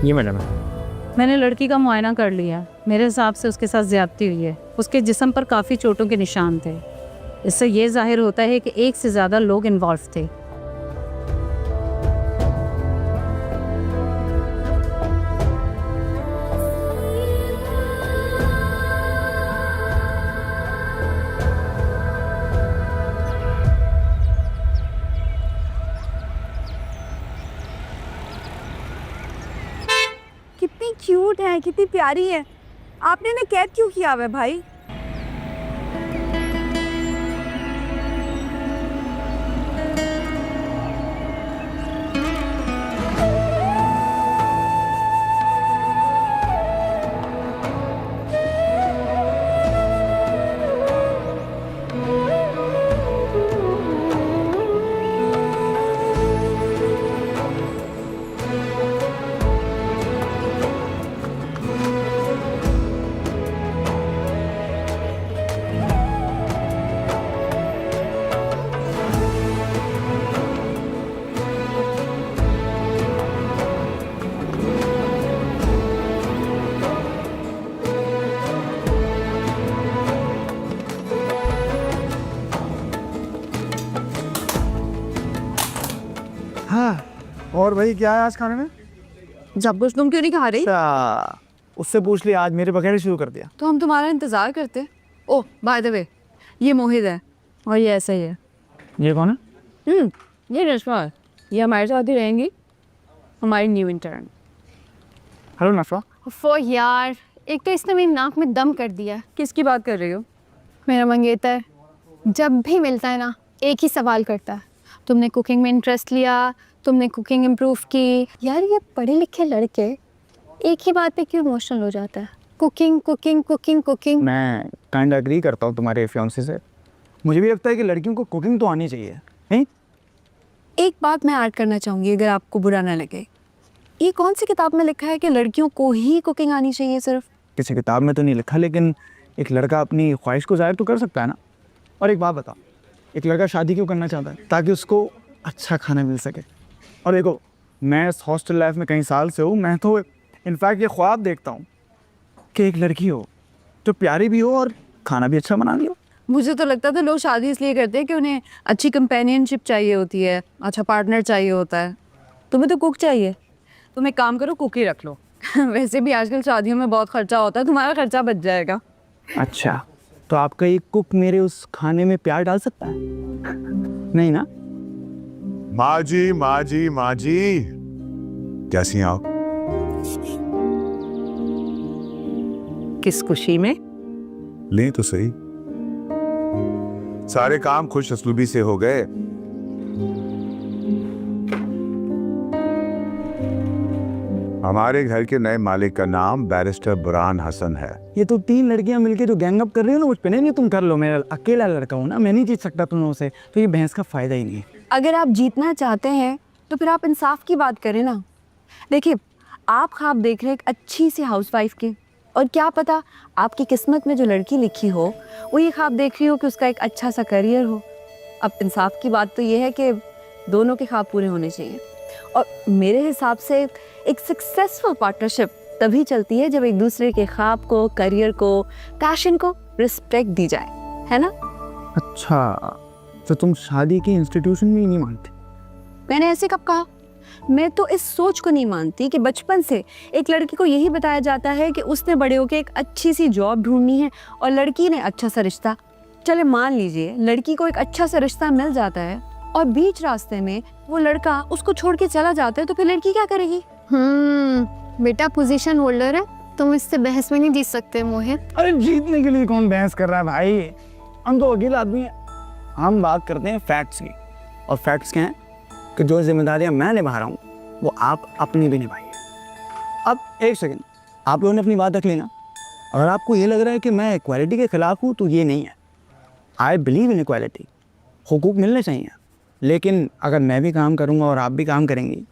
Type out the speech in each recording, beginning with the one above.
ये मैडम है। मैंने लड़की का मुआयना कर लिया। मेरे हिसाब से उसके साथ ज्यादती हुई है। उसके जिस्म पर काफ़ी चोटों के निशान थे। इससे ये जाहिर होता है कि एक से ज़्यादा लोग इन्वॉल्व थे। कितनी क्यूट है, कितनी प्यारी है। आपने इन्हें कैद क्यों किया हुआ है भाई? हाँ, और भाई क्या है आज खाने में? जब कुछ तुम क्यों नहीं खा रही? अच्छा, उससे पूछ लिया, आज मेरे बगैर ही शुरू कर दिया। तो हम तुम्हारा इंतजार करते। ओह बाय द वे, ये मोहित है और ये ऐसा ही है। ये कौन है? ये नशवा है। ये हमारे साथ ही रहेंगी, हमारी न्यू इंटर्न। हेलो नशवा। यार, एक तो इसने मेरी नाक में दम कर दिया। किसकी बात कर रही हो? मेरा मंगेतर जब भी मिलता है ना, एक ही सवाल करता है, तुमने कुकिंग में इंटरेस्ट लिया, तुमने कुकिंग इम्प्रूव की। यार ये पढ़े लिखे लड़के एक ही बात पे क्यों इमोशनल हो जाता है? Cooking cooking cooking cooking. मैं काइंड एग्री करता हूँ तुम्हारे फियांसे से। मुझे भी लगता है कि लड़कियों को कुकिंग तो आनी चाहिए, नहीं? एक बात मैं ऐड करना चाहूँगी, अगर आपको बुरा ना लगे। ये कौन सी किताब में लिखा है कि लड़कियों को ही कुकिंग आनी चाहिए सिर्फ? किसी किताब में तो नहीं लिखा, लेकिन एक लड़का अपनी ख्वाहिश को जाहिर तो कर सकता है ना। और एक बात बता, एक लड़का शादी क्यों करना चाहता है? ताकि उसको अच्छा खाना मिल सके। और देखो, मैं इस हॉस्टल लाइफ में कई साल से हूँ, मैं तो इनफैक्ट ये ख्वाब देखता हूँ कि एक लड़की हो जो प्यारी भी हो और खाना भी अच्छा बना रही हो। मुझे तो लगता था लोग शादी इसलिए करते हैं कि उन्हें अच्छी कंपेनियनशिप चाहिए होती है, अच्छा पार्टनर चाहिए होता है। तुम्हें तो कुक चाहिए। तुम एक काम करो, कुक ही रख लो। वैसे भी आजकल शादियों में बहुत खर्चा होता है, तुम्हारा खर्चा बच जाएगा। अच्छा, तो आपका ये कुक मेरे उस खाने में प्यार डाल सकता है? नहीं ना? माँ जी, माँ जी, माँ जी, कैसी हैं आप? किस खुशी में? लें तो सही। सारे काम खुश असलूबी से हो गए। हमारे घर के नए मालिक का नाम बैरिस्टर बुरहान हसन है। ये तो 3 लड़कियां मिलके जो गैंग अप कर रही हो ना मुझ पे। नहीं, तुम कर लो, मैं अकेला लड़का हूँ ना, मैं नहीं जीत सकता तुम लोगों से, तो ये बहस का फायदा ही नहीं है। अगर आप जीतना चाहते हैं तो फिर आप इंसाफ की बात करें ना। देखिए, आप ख्वाब देख रहे हैं एक अच्छी सी हाउसवाइफ की, और क्या पता आपकी किस्मत में जो लड़की लिखी हो वो ये ख्वाब देख रही हो कि उसका एक अच्छा सा करियर हो। अब इंसाफ की बात तो ये है कि दोनों के ख्वाब पूरे होने चाहिए। और मेरे हिसाब से एक सक्सेसफुल पार्टनरशिप तभी चलती है जब एक दूसरे के ख्वाब को, करियर को, पैशन को रिस्पेक्ट दी जाए, है ना? अच्छा, तो तुम शादी की इंस्टीट्यूशन में ही नहीं मानते? मैंने ऐसे कब कहा? मैं तो इस सोच को नहीं मानती कि बचपन से एक लड़की को यही बताया जाता है कि उसने बड़े होकर एक अच्छी सी जॉब ढूंढनी है और लड़की ने अच्छा सा रिश्ता। चले मान लीजिए लड़की को एक अच्छा सा रिश्ता मिल जाता है और बीच रास्ते में वो लड़का उसको छोड़ के चला जाता है, तो फिर लड़की क्या करेगी? बेटा पोजीशन होल्डर है, तुम इससे बहस में नहीं जीत सकते मोहित। अरे जीतने के लिए कौन बहस कर रहा है भाई? हम तो वकील आदमी हैं। हम बात करते हैं फैक्ट्स की, और फैक्ट्स क्या हैं कि जो जिम्मेदारियां मैं निभा रहा हूँ वो आप अपनी भी निभाइए। अब एक सेकंड, आप लोगों ने अपनी बात रख ली ना। अगर आपको ये लग रहा है कि मैं इक्वालिटी के खिलाफ हूँ, तो ये नहीं है। आई बिलीव इन इक्वालिटी, हुकूक मिलने चाहिए। लेकिन अगर मैं भी काम करूँगा और आप भी काम करेंगी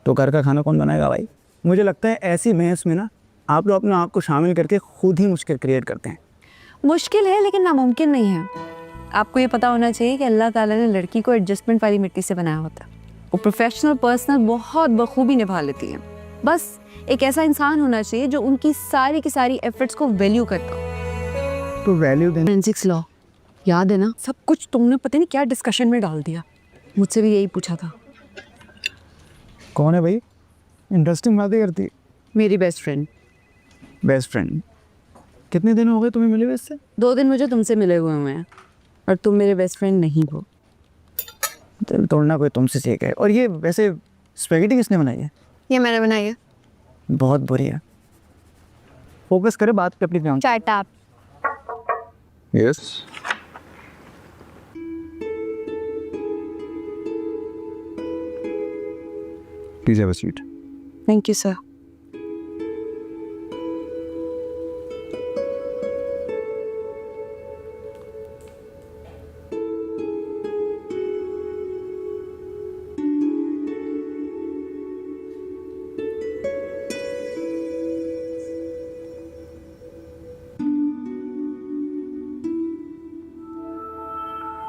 तो घर का खाना कौन बनाएगा भाई? मुझे लगता है ऐसी बहस में ना आप लोग अपने आप को शामिल करके खुद ही मुश्किल क्रिएट करते हैं। मुश्किल है लेकिन नामुमकिन नहीं है। आपको ये पता होना चाहिए कि अल्लाह ताला ने लड़की को एडजस्टमेंट वाली मिट्टी से बनाया होता है। वो प्रोफेशनल पर्सनल बहुत बखूबी निभा लेती है। बस एक ऐसा इंसान होना चाहिए जो उनकी सारी की सारी एफर्ट्स को वैल्यू करता हो। तो वैल्यू देने फोरेंसिक्स लॉ याद है ना? सब कुछ तुमने पता नहीं क्या डिस्कशन में डाल दिया। मुझसे भी यही पूछा था। कौन है भाई? इंटरेस्टिंग बातें करती। मेरी बेस्ट फ्रेंड। Best friend? कितने दिन हो गए तुम्हें मिले हुए इससे? 2 दिन मुझे तुमसे मिले हुए हैं और तुम मेरे बेस्ट फ्रेंड नहीं हो। दिल तोड़ना कोई तुमसे सीख है। और ये वैसे स्पेगेटी किसने बनाई है? ये मैंने बनाई है। बहुत बुरी है। फोकस करे बात पे अपनी ध्यान। Shut up. Yes please have a seat. Thank you sir.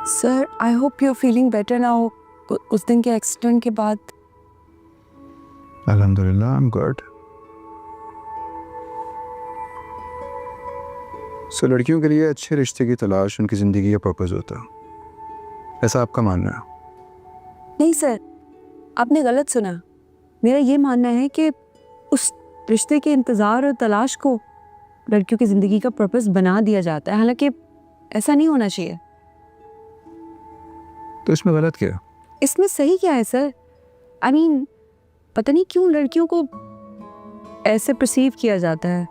Sir I hope you are feeling better now. उस दिन के एक्सीडेंट के बाद अल्हम्दुलिल्लाह आई एम गुड। सो लड़कियों के लिए अच्छे रिश्ते की तलाश उनकी ज़िंदगी का पर्पस होता है, ऐसा आपका मानना है? नहीं सर, आपने गलत सुना। मेरा ये मानना है कि उस रिश्ते के इंतज़ार और तलाश को लड़कियों की ज़िंदगी का पर्पस बना दिया जाता है, हालांकि ऐसा नहीं होना चाहिए। तो इसमें गलत क्या है? इसमें सही क्या है सर? आई मीन पता नहीं क्यों लड़कियों को ऐसे परसीव किया जाता है,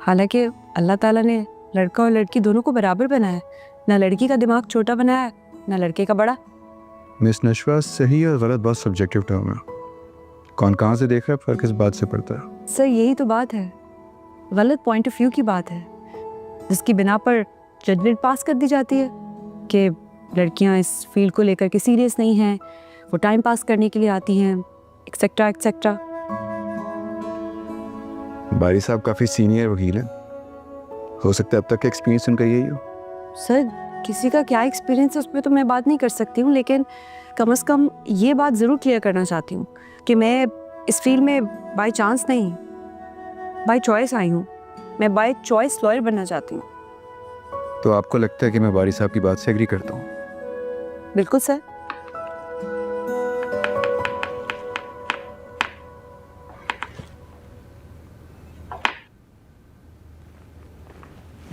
हालांकि अल्लाह ताला ने लड़का और लड़की दोनों को बराबर बनाया है। ना लड़की का दिमाग छोटा बनाया है, ना लड़के का बड़ा। मिस नशवा, सही और गलत बहुत सब्जेक्टिव टर्म है। कौन कहाँ से देख रहा है, फर्क इस बात से पड़ता है। सर यही तो बात है, गलत पॉइंट ऑफ व्यू की बात है, जिसकी बिना पर जजमेंट पास कर दी जाती है कि लड़कियां इस फील्ड को लेकर के सीरियस नहीं हैं, वो टाइम पास करने के लिए आती हैं, एक्सेट्रा एक्सेट्रा। बारी साहब काफ़ी सीनियर वकील हैं, हो सकता है अब तक का एक्सपीरियंस उनका यही हो। सर किसी का क्या एक्सपीरियंस है उस पर तो मैं बात नहीं कर सकती हूँ, लेकिन कम से कम ये बात ज़रूर क्लियर करना चाहती हूँ कि मैं इस फील्ड में बाय चांस नहीं, बाय चॉइस आई हूँ। मैं बाय चॉइस लॉयर बनना चाहती हूँ। तो आपको लगता है कि मैं बारी साहब की बात से एग्री करता हूँ? बिल्कुल सर।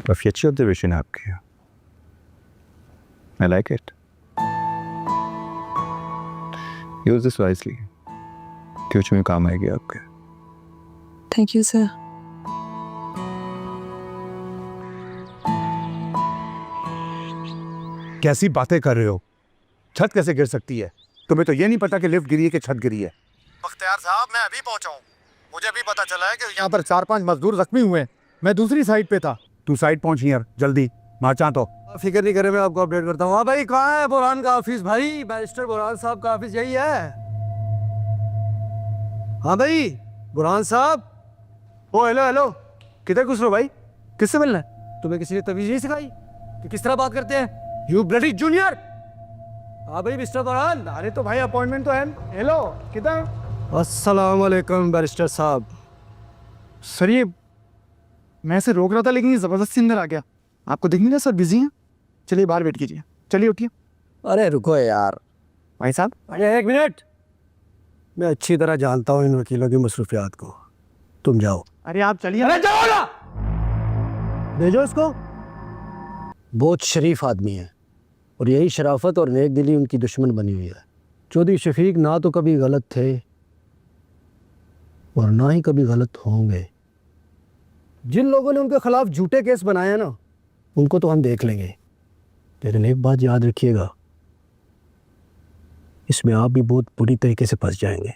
काफ़ी अच्छी ऑब्जर्वेशन है आपकी, I like it. Use this wisely, future में काम आएगी आपके। Thank you sir. कैसी बातें कर रहे हो? छत कैसे गिर सकती है? तुम्हें तो ये नहीं पता कि लिफ्ट गिरी है कि छत गिरी है। बख्तियार साहब, मैं अभी पहुंचा हूँ। मुझे अभी पता चला है कि यहाँ पर 4-5 मजदूर जख्मी हुए हैं। मैं दूसरी साइड पे था। तू साइड पहुंच यार जल्दी, माचा तो। फिक्र नहीं करे, मैं आपको अपडेट करता हूँ। हाँ भाई, कहाँ है बुरहान का ऑफिस? भाई बैरिस्टर बुरहान साहब का ऑफिस यही है। हाँ भाई बुरहान साहब। ओ हेलो हेलो, किधर घुस रहे हो भाई? किससे मिलना है? तुम्हें किसी ने तमीज नहीं सिखाई कि किस तरह बात करते हैं? You bloody junior. हाँ भाई मिस्टर बुरहान। अरे तो भाई अपॉइंटमेंट तो है। हेलो किधर? अस्सलाम वालेकुम बैरिस्टर साहब। सर ये मैं ऐसे रोक रहा था लेकिन ये ज़बरदस्ती अंदर आ गया। आपको दिख नहीं रहा सर बिजी हैं? चलिए बाहर वेट कीजिए, चलिए उठिए। अरे रुको यार। भाई साहब अरे 1 मिनट, मैं अच्छी तरह जानता हूँ इन वकीलों की मसरूफियात को। तुम जाओ। अरे आप चलिए। अरे जाओ ना, भेजो इसको। बहुत शरीफ आदमी है और यही शराफत और नेक दिली उनकी दुश्मन बनी हुई है। चौधरी शफीक ना तो कभी गलत थे और ना ही कभी गलत होंगे। जिन लोगों ने उनके खिलाफ झूठे केस बनाए हैं ना, उनको तो हम देख लेंगे, लेकिन एक बात याद रखिएगा, इसमें आप भी बहुत बुरी तरीके से फंस जाएंगे।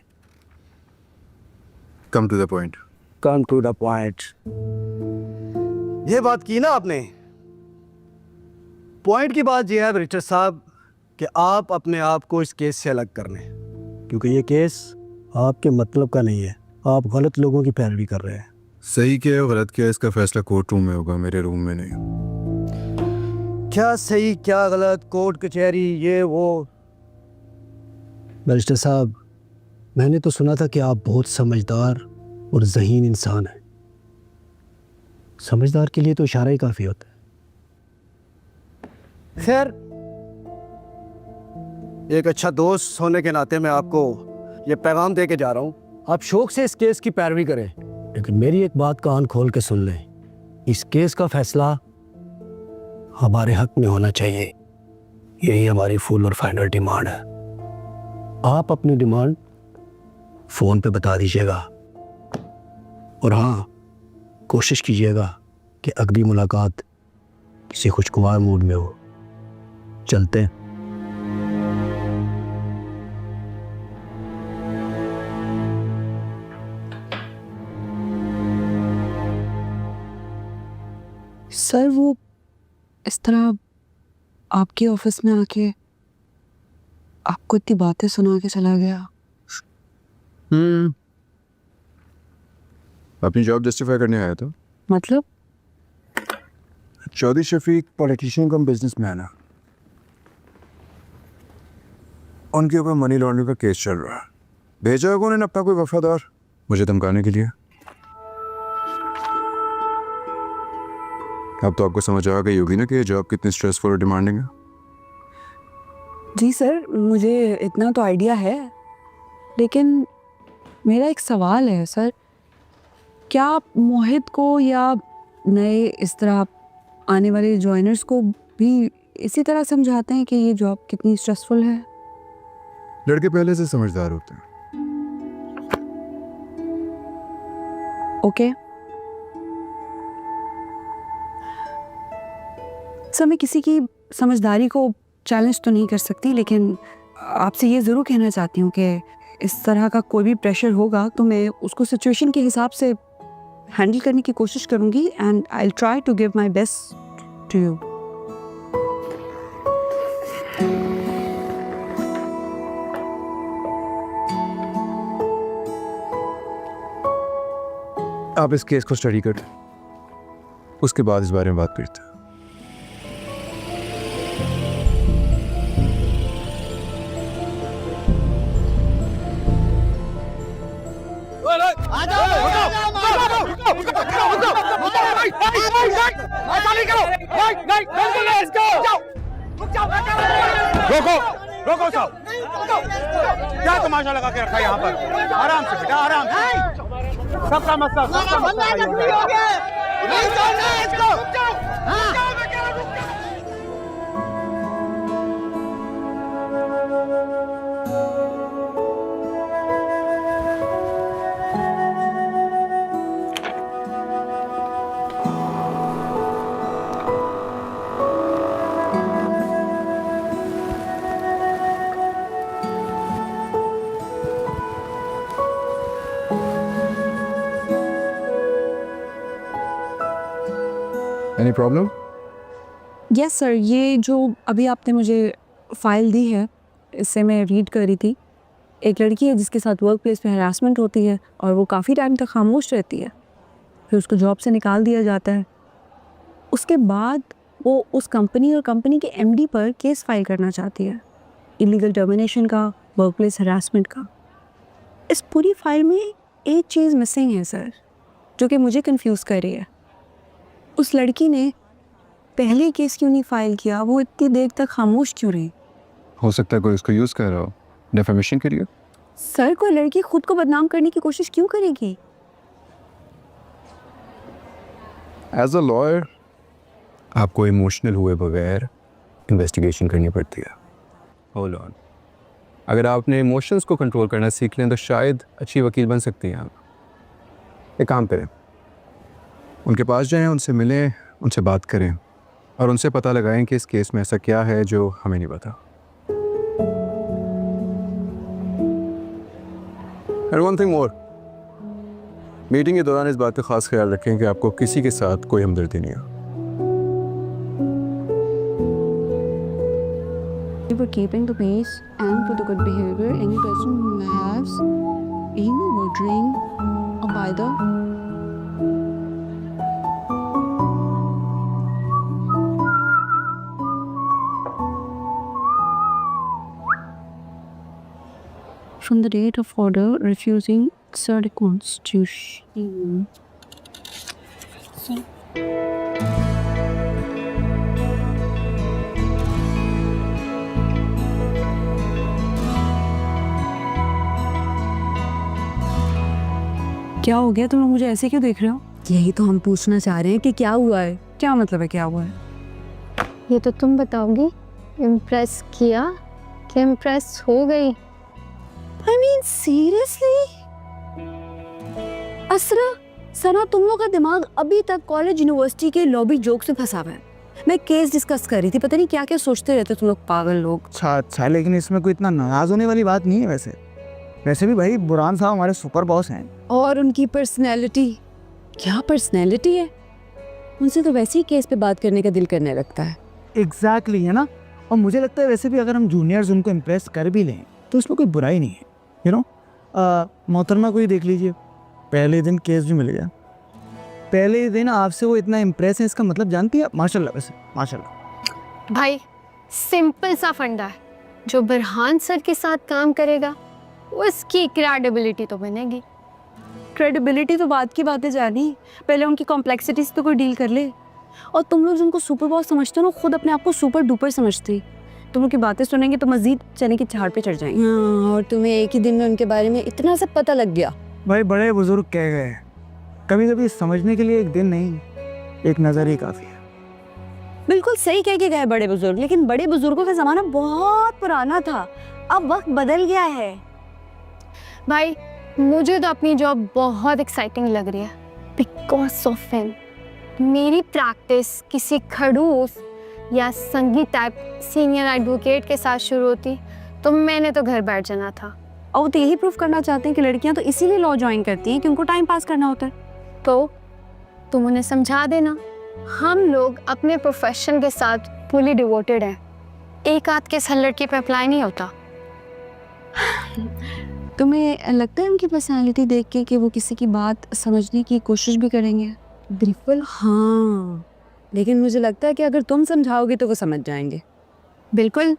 Come to the point. Come to the point. ये बात की ना आपने, पॉइंट की बात यह है बैरिस्टर साहब कि आप अपने आप को इस केस से अलग कर लें, क्योंकि ये केस आपके मतलब का नहीं है। आप गलत लोगों की पैरवी कर रहे हैं। सही क्या है गलत क्या है, इसका फैसला कोर्ट रूम में होगा, मेरे रूम में नहीं। क्या सही क्या गलत, कोर्ट कचहरी ये वो। बैरिस्टर साहब, मैंने तो सुना था कि आप बहुत समझदार और ज़हीन इंसान है। समझदार के लिए तो इशारा ही काफ़ी होता है। खैर, एक अच्छा दोस्त होने के नाते मैं आपको ये पैगाम दे के जा रहा हूँ, आप शौक से इस केस की पैरवी करें, लेकिन मेरी एक बात कान खोल के सुन लें। इस केस का फैसला हमारे हक में होना चाहिए। यही हमारी फुल और फाइनल डिमांड है। आप अपनी डिमांड फ़ोन पे बता दीजिएगा, और हाँ, कोशिश कीजिएगा कि अगली मुलाकात किसी खुशगवार मूड में हो। चलते हैं। सर वो इस तरह आपके ऑफिस में आके आपको इतनी बातें सुना के चला गया। अपनी जॉब जस्टिफाई करने आया था। मतलब? चौधरी शफीक पॉलिटिशियन कम बिजनेसमैन है, उनके ऊपर मनी लॉन्ड्रिंग का केस चल रहा है। भेजा है उन्होंने अपना कोई वफादार मुझे धमकाने के लिए। अब तो आपको समझ आ गई होगी ना कि ये जॉब कितनी स्ट्रेसफुल और डिमांडिंग है। जी सर, मुझे इतना तो आइडिया है, लेकिन मेरा एक सवाल है सर, क्या आप मोहित को या नए इस तरह आने वाले जॉइनर्स को भी इसी तरह समझाते हैं कि ये जॉब कितनी स्ट्रेसफुल है? लड़के पहले से समझदार होते हैं। ओके सर, मैं किसी की समझदारी को चैलेंज तो नहीं कर सकती, लेकिन आपसे ये ज़रूर कहना चाहती हूँ कि इस तरह का कोई भी प्रेशर होगा तो मैं उसको सिचुएशन के हिसाब से हैंडल करने की कोशिश करूँगी, and I will try to give my best to you. आप इस केस को स्टडी कर, उसके बाद इस बारे में बात करते हैं। रोको रोको साहब, क्या तमाशा लगा के रखा है यहाँ पर? आराम से बेटा, आराम से। सबका मसला हो गया। Any problem? यस सर, ये जो अभी आपने मुझे फ़ाइल दी है, इससे मैं रीड कर रही थी। एक लड़की है जिसके साथ वर्क प्लेस पे हरासमेंट होती है और वो काफ़ी टाइम तक खामोश रहती है, फिर उसको जॉब से निकाल दिया जाता है। उसके बाद वो उस कंपनी और कंपनी के एमडी पर केस फाइल करना चाहती है, इलीगल टर्मिनेशन का, वर्क प्लेस हरासमेंट का। इस पूरी फाइल में एक चीज़ मिसिंग है सर, जो कि मुझे कंफ्यूज कर रही है। उस लड़की ने पहले केस क्यों नहीं फाइल किया? वो इतनी देर तक खामोश क्यों रही? हो सकता है कोई उसको यूज़ कर रहा हो डेफेमेशन के लिए। सर, कोई लड़की खुद को बदनाम करने की कोशिश क्यों करेगी? एज अ लॉयर आपको इमोशनल हुए बगैर इन्वेस्टिगेशन करनी पड़ती है। होल्ड ऑन, अगर आपने इमोशंस को कंट्रोल करना सीख लें तो शायद अच्छी वकील बन सकती हैं आप। एक काम करें, उनके पास जाएं, उनसे मिलें, उनसे बात करें और उनसे पता लगाएं कि इस केस में ऐसा क्या है जो हमें नहीं पता। And one thing more, meeting के दौरान इस बात का खास ख्याल रखें कि आपको किसी के साथ कोई हमदर्दी नहीं है। For keeping the peace and for the good behavior, any person who has eaten or drink or by the from the date of order refusing Oxford Constitution. क्या हो गया? तुम लोग मुझे ऐसे क्यों देख रहे हो? यही तो हम पूछना चाह रहे हैं कि क्या हुआ है। क्या मतलब है क्या हुआ है? ये तो तुम बताओगी। इम्प्रेस किया कि इम्प्रेस हो गई? I mean seriously? असरा, सना, तुम लोग का दिमाग अभी तक कॉलेज यूनिवर्सिटी के लॉबी जोक से फंसा हुआ है। मैं केस डिस्कस कर रही थी, पता नहीं क्या क्या सोचते रहते तुम लोग पागल लोग। अच्छा, लेकिन इसमें कोई इतना नाराज होने वाली बात नहीं है। वैसे भी भाई बुरहान साहब हमारे सुपर बॉस हैं। और उनकी पर्सनैलिटी, क्या पर्सनैलिटी है। उनसे तो वैसे ही केस पे बात करने का दिल करने लगता है। एग्जैक्टली है ना। और मुझे लगता है वैसे भी अगर हम जूनियर्स उनको इम्प्रेस कर भी लें तो उसमें कोई बुराई नहीं है। यू नो, मोहतरमा को ही देख लीजिए, पहले दिन केस भी मिल गया। पहले दिन आपसे वो इतना इम्प्रेस है, इसका मतलब जानती है? माशाल्लाह। वैसे माशाल्लाह। भाई सिंपल सा फंडा है, जो बुरहान सर के साथ काम करेगा उसकी क्रेडिबिलिटी तो बनेगी। क्रेडिबिलिटी तो बात की बातें जानी, पहले उनकी कॉम्प्लेक्सिटी से तो कोई डील कर ले। और तुम लोग जिनको सुपर बॉस समझते हो ना, खुद अपने आप को सुपर डुपर समझते। तुम लोग की बातें सुनेंगे तो मजीद चने की झाड़ पे चढ़ जाएंगे। हाँ, और तुम्हें एक ही दिन में उनके बारे में इतना सब पता लग गया। भाई बड़े बुजुर्ग कह गए, कभी कभी समझने के लिए एक दिन नहीं, एक नज़र ही काफ़ी है। बिल्कुल सही कह के गए बड़े बुजुर्ग, लेकिन बड़े बुजुर्गों का ज़माना बहुत पुराना था, अब वक्त बदल गया है। भाई मुझे तो अपनी जॉब बहुत एक्साइटिंग लग रही है, बिकॉज ऑफ हिम। मेरी प्रैक्टिस किसी खड़ूस या संगीत टाइप सीनियर एडवोकेट के साथ शुरू होती तो मैंने तो घर बैठ जाना था। और वो तो यही प्रूफ करना चाहते हैं कि लड़कियां तो इसीलिए लॉ ज्वाइन करती हैं कि उनको टाइम पास करना होता है। तो तुम उन्हें समझा देना, हम लोग अपने प्रोफेशन के साथ फुली डिवोटेड हैं। एक आध केस हर लड़की पे अप्लाई नहीं होता। तुम्हें लगता है उनकी पर्सनालिटी देख के कि वो किसी की बात समझने की कोशिश भी करेंगे? बिल्कुल हाँ, लेकिन मुझे लगता है कि अगर तुम समझाओगे तो वो समझ जाएंगे। बिल्कुल।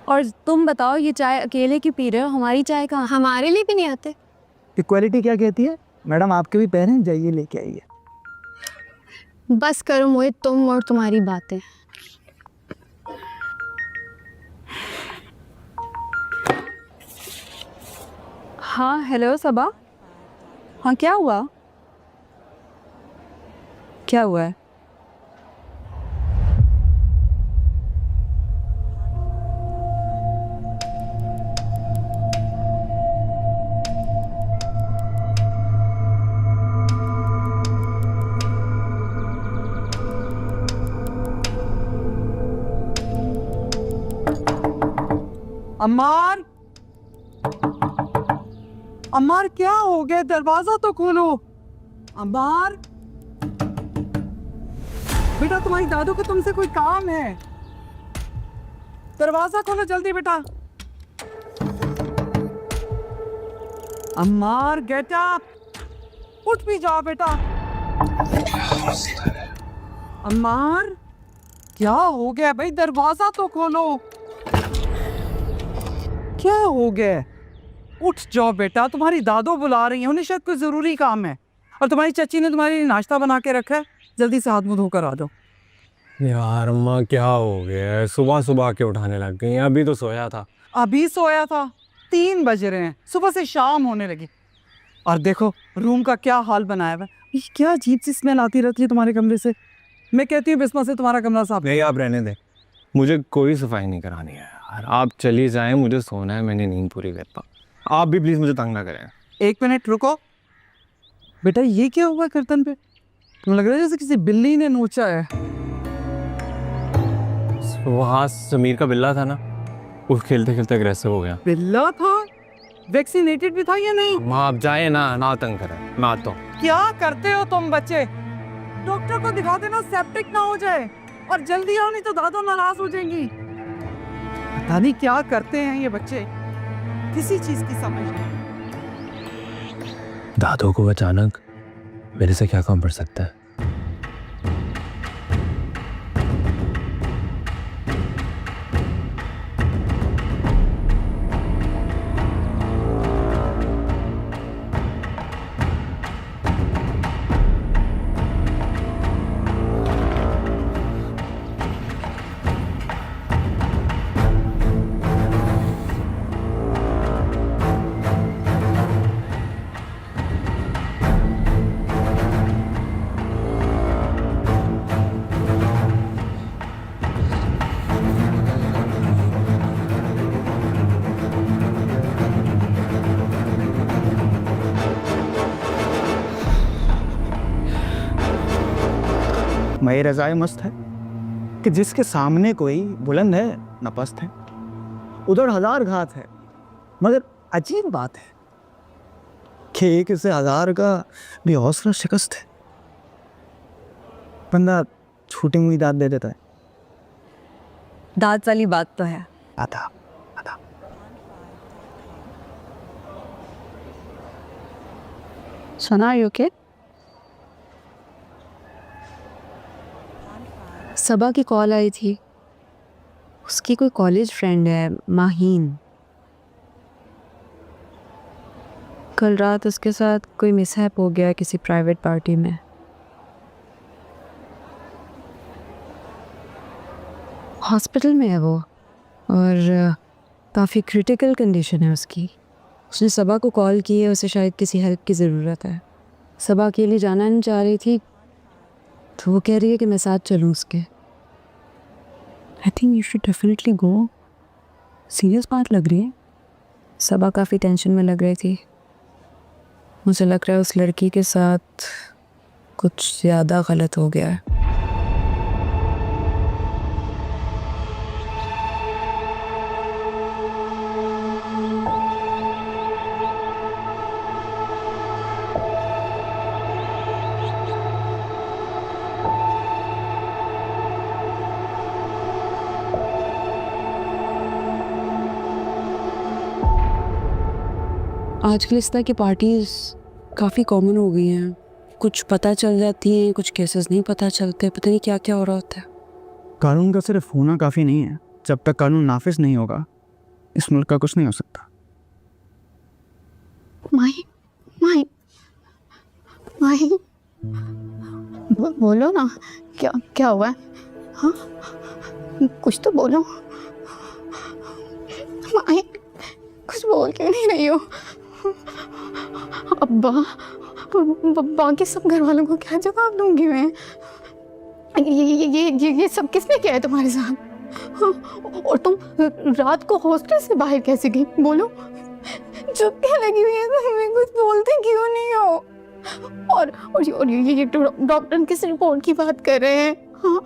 और तुम बताओ, ये चाय अकेले की पी रहे हो, हमारी चाय कहाँ? हमारे लिए भी नहीं आते। इक्वालिटी क्या कहती है? मैडम आपके भी पैर हैं, जाइए लेके आइए। बस करो मोहित, तुम और तुम्हारी बातें। हाँ हेलो सबा। हाँ क्या हुआ? क्या हुआ है? अम्मार, अम्मार क्या हो गया? दरवाजा तो खोलो। अम्मार बेटा, तुम्हारी दादू को तुमसे कोई काम है, दरवाजा खोलो जल्दी बेटा। अम्मार गेट अप, उठ भी जाओ बेटा। अम्मार क्या हो गया भाई? दरवाजा तो खोलो। क्या हो गया? उठ जाओ बेटा, तुम्हारी दादो बुला रही है, उन्हें शायद कोई ज़रूरी काम है। और तुम्हारी चची ने तुम्हारे लिए नाश्ता बना के रखा है, जल्दी से हाथ मुंह धोकर आ जाओ। यार अम्मा क्या हो गया है? सुबह सुबह के उठाने लग गई, अभी तो सोया था। अभी सोया था? 3 बज रहे हैं, सुबह से शाम होने लगी। और देखो रूम का क्या हाल बनाया हुआ है। ये क्या अजीब सी स्मेल आती रहती है तुम्हारे कमरे से। मैं कहती हूँ बिस्मा से तुम्हारा कमरा साफ। नहीं आप रहने दें, मुझे कोई सफाई नहीं करानी है यार। आप चली जाएं, मुझे सोना है, मैंने नींद पूरी करता। आप भी प्लीज़ मुझे तंग ना करें। 1 मिनट रुको बेटा, ये क्या हुआ कर्तन पे? तुम लग रहा है जैसे किसी बिल्ली ने नोचा है। वहाँ समीर का बिल्ला था ना, वो खेलते खेलते अग्रेसिव हो गया। बिल्ला था? वैक्सीनेटेड भी था या नहीं? माँ आप जाए ना तंग करें, मैं आता हूँ। क्या करते हो तुम बच्चे? डॉक्टर को दिखा देना, सेप्टिक ना हो जाए। और जल्दी आओ नहीं तो दादो नाराज हो जाएंगी। पता नहीं क्या करते हैं ये बच्चे, किसी चीज की समझ नहीं। दादू को अचानक मेरे से क्या काम पड़ सकता है? तुम्हारी रज़ाए मस्त है कि जिसके सामने कोई बुलंद है न पस्त है, उधर हजार घात है, मगर अजीब बात है कि एक से हजार का भी हौसला शिकस्त है। बंदा छूटी हुई दाद दे देता है। दांत वाली बात तो है। आता आता सुना यू के सबा की कॉल आई थी, उसकी कोई कॉलेज फ्रेंड है माहीन, कल रात उसके साथ कोई मिसहैप हो गया किसी प्राइवेट पार्टी में। हॉस्पिटल में है वो और काफ़ी क्रिटिकल कंडीशन है उसकी। उसने सबा को कॉल की है, उसे शायद किसी हेल्प की ज़रूरत है। सबा अकेली जाना नहीं चाह रही थी तो वो कह रही है कि मैं साथ चलूँ उसके। I think you should definitely go. Serious बात लग रही है। सबा काफ़ी टेंशन में लग रही थी। मुझे लग रहा है उस लड़की के साथ कुछ ज़्यादा गलत हो गया है। आजकल इस तरह की पार्टीज काफ़ी कॉमन हो गई हैं। कुछ पता चल जाती हैं, कुछ केसेस नहीं पता चलते, पता नहीं क्या क्या हो रहा होता है। कानून का सिर्फ होना काफ़ी नहीं है, जब तक कानून नाफिज नहीं होगा इस मुल्क का कुछ नहीं हो सकता। माही माही माही बोलो ना, क्या क्या हुआ है? हाँ, कुछ तो बोलो माही, कुछ बोल क्यों नहीं रही हो? अब्बा बाकी सब घर वालों को क्या जवाब दूंगी मैं? ये सब किसने किया है तुम्हारे साथ? हाँ, और तुम रात को हॉस्टल से बाहर कैसे गई? बोलो, चुप क्या लगी हुई है? तुम्हें कुछ बोलते क्यों नहीं हो? और ये डॉक्टर किस रिपोर्ट की बात कर रहे हैं? हाँ,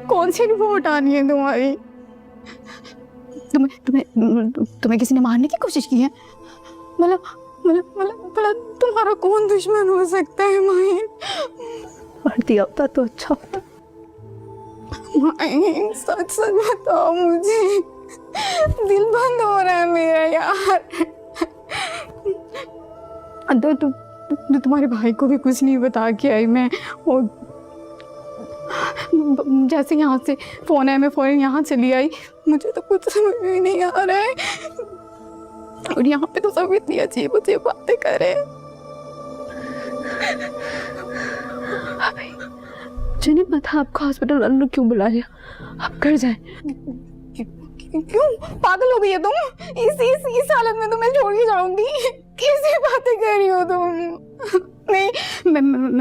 कौन सी रिपोर्ट आनी है तुम्हारी? तुम्हें किसी ने मारने की कोशिश की है? मतलब तुम्हारा कौन दुश्मन हो सकता है माहिन? मार दिया होता तो अच्छा होता। माहिन सच सच बताओ मुझे, दिल बंद हो रहा है मेरा यार। तो तुम्हारे भाई को भी कुछ नहीं बता के आई मैं, और जैसे यहाँ से फ़ोन है मैं फ़ौरन यहाँ चली आई। मुझे तो कुछ समझ में नहीं आ रहा है, और यहाँ पे तो सब इतनी अजीब अजीब बातें कर रहे हैं। मुझे नहीं पता आपको हॉस्पिटल वालों ने क्यों बुला लिया। आप घर जाएं। क्यों पागल हो गई है तुम? इस हालत में तुम्हें छोड़ के जाऊंगी? कैसी बातें कर रही हो तुम? नहीं,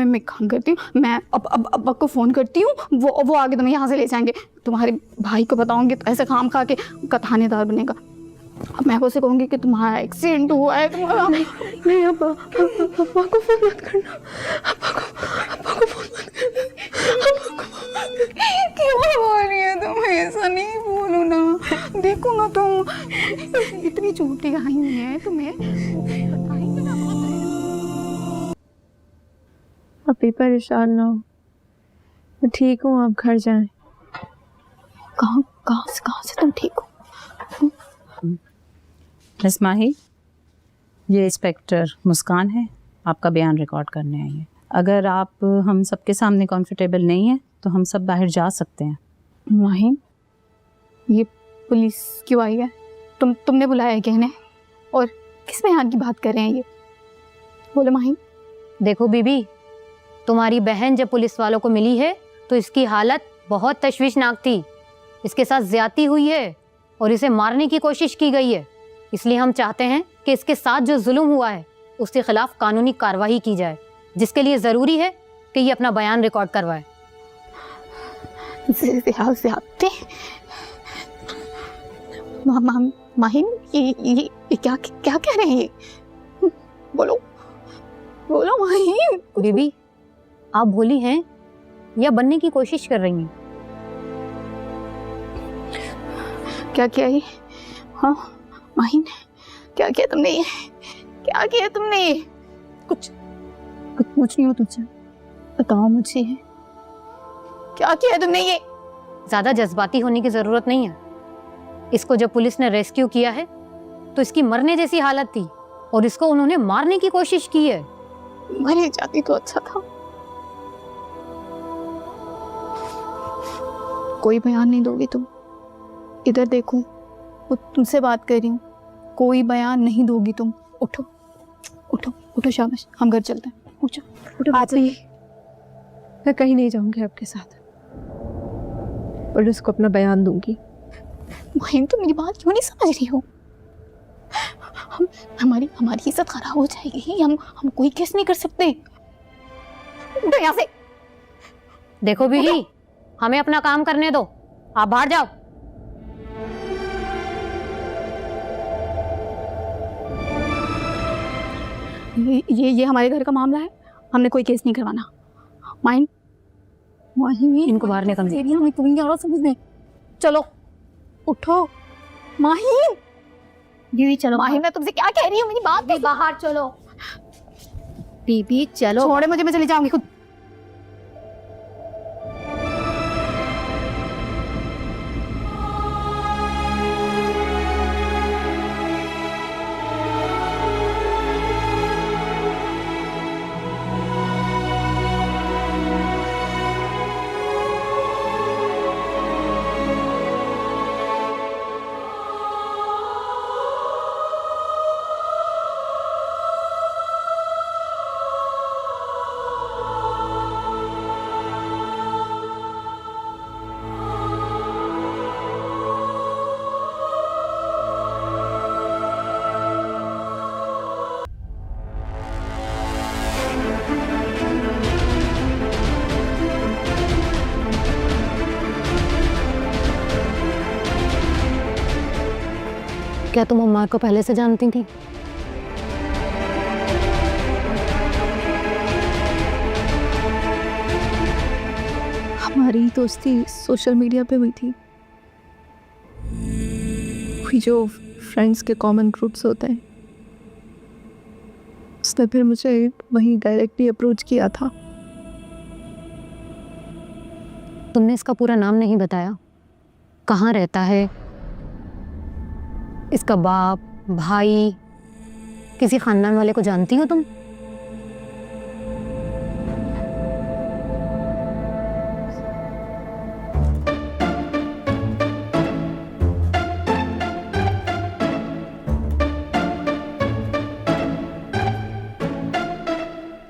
मैं काम करती हूँ, मैं अब अब्बा को फ़ोन करती हूँ, वो आगे तुम्हें यहाँ से ले जाएंगे। तुम्हारे भाई को बताऊंगी तो ऐसे खाम खा के का थानेदार बनेगा। अब मैं उसे कहूँगी कि तुम्हारा एक्सीडेंट हुआ है। तुम्हारा नहीं, अब्बा को फ़ोन मत करना। अब्बा को फ़ोन मत करना। क्यों बोल रही है तुम? ऐसा नहीं बोलो ना। देखो ना तुम इतनी झूठी आई हुई है, तुम्हें बताएंगे ना। अभी परेशान ना हो, मैं ठीक हूँ, आप घर जाएं। कहाँ से तुम ठीक हो? मिस माही, ये इंस्पेक्टर मुस्कान है, आपका बयान रिकॉर्ड करने आई है। अगर आप हम सबके सामने कंफर्टेबल नहीं है तो हम सब बाहर जा सकते हैं। माही, ये पुलिस क्यों आई है? तुमने बुलाया है कहने, और किस बयान की बात कर रहे हैं ये? बोलो माही। देखो बीबी, तुम्हारी बहन जब पुलिस वालों को मिली है तो इसकी हालत बहुत तशवीशनाक थी। इसके साथ ज्यादती हुई है और इसे मारने की कोशिश की गई है। इसलिए हम चाहते हैं कि इसके साथ जो जुल्म हुआ है उसके खिलाफ कानूनी कार्रवाई की जाए, जिसके लिए ज़रूरी है कि ये अपना बयान रिकॉर्ड करवाए। माहिन, ये क्या कह रहे हैं ये? बोलो माहिन। बीबी, आप भूली हैं या बनने की कोशिश कर रही हैं? क्या किया ये? हाँ माहिन, क्या किया तुमने ये? क्या किया तुमने ये? कुछ पूछ रही हो तुझसे, बताओ मुझे, क्या किया तुमने ये? ज्यादा जज्बाती होने की जरूरत नहीं है। इसको जब पुलिस ने रेस्क्यू किया है तो इसकी मरने जैसी हालत थी और इसको उन्होंने मारने की कोशिश की है। मर जाती तो अच्छा था। कोई बयान नहीं दोगी तुम? इधर देखो, वो तुमसे बात कर रही हूँ। कोई बयान नहीं दोगी तुम? उठो उठो उठो, शाबाश, हम घर चलते हैं। उठो उठो। आप ही, मैं कहीं नहीं जाऊंगी आपके साथ, और उसको अपना बयान दूंगी। माहिन, तुम मेरी बात क्यों नहीं समझ रही हो? हमारी इज्जत खराब हो जाएगी। हम कोई केस नहीं कर सकते। उठो यहाँ से। देखो बीवी, हमें अपना काम करने दो, आप बाहर जाओ। ये हमारे घर का मामला है, हमने कोई केस नहीं करवाना। माहिन, इनको बाहर निकलने। तुम्हें समझ में। चलो उठो माहिन। बीवी चलो। माहिन, मैं तुमसे क्या कह रही हूँ, मेरी बात भी। बाहर चलो। बीबी चलो। छोड़े मुझे, मैं चली जाऊंगी खुद। क्या तुम अम्मा को पहले से जानती थी? हमारी दोस्ती सोशल मीडिया पे हुई थी। वही जो फ्रेंड्स के कॉमन ग्रुप्स होते हैं, उसने फिर मुझे वहीं डायरेक्टली अप्रोच किया था। तुमने इसका पूरा नाम नहीं बताया, कहाँ रहता है, इसका बाप भाई, किसी खानदान वाले को जानती हो तुम?